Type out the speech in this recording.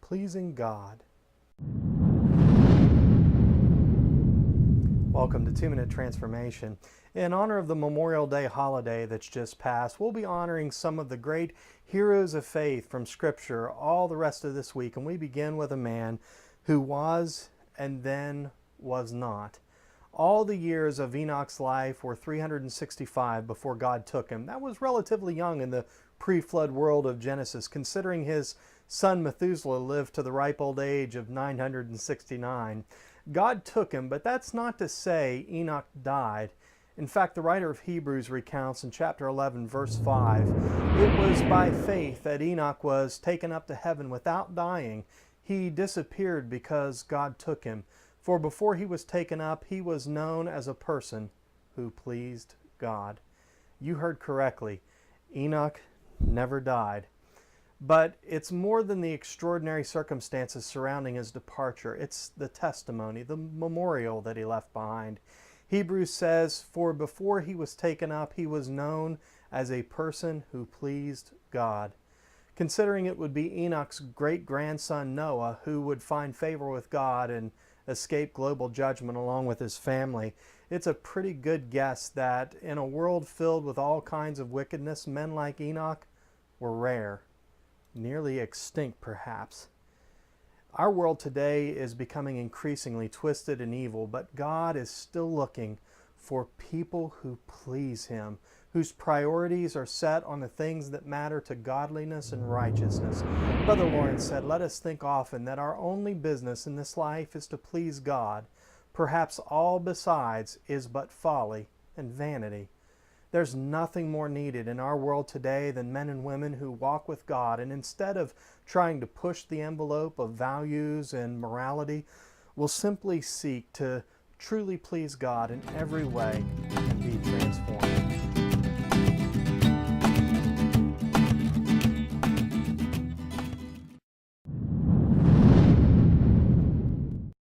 pleasing God. Welcome to 2-Minute Transformation. In honor of the Memorial Day holiday that's just passed, we'll be honoring some of the great heroes of faith from Scripture all the rest of this week, and we begin with a man who was and then was not. All the years of Enoch's life were 365 before God took him. That was relatively young in the pre-flood world of Genesis, considering his son Methuselah lived to the ripe old age of 969. God took him, but that's not to say Enoch died. In fact, the writer of Hebrews recounts in chapter 11, verse 5, "It was by faith that Enoch was taken up to heaven without dying. He disappeared because God took him. For before he was taken up, he was known as a person who pleased God." You heard correctly. Enoch never died. But it's more than the extraordinary circumstances surrounding his departure. It's the testimony, the memorial that he left behind. Hebrews says, "For before he was taken up, he was known as a person who pleased God." Considering it would be Enoch's great-grandson Noah who would find favor with God and escape global judgment along with his family, it's a pretty good guess that in a world filled with all kinds of wickedness, men like Enoch were rare. Nearly extinct, perhaps. Our world today is becoming increasingly twisted and evil, but God is still looking for people who please Him, whose priorities are set on the things that matter to godliness and righteousness. Brother Lawrence said, "Let us think often that our only business in this life is to please God. Perhaps all besides is but folly and vanity." There's nothing more needed in our world today than men and women who walk with God, and instead of trying to push the envelope of values and morality, will simply seek to truly please God in every way and be transformed.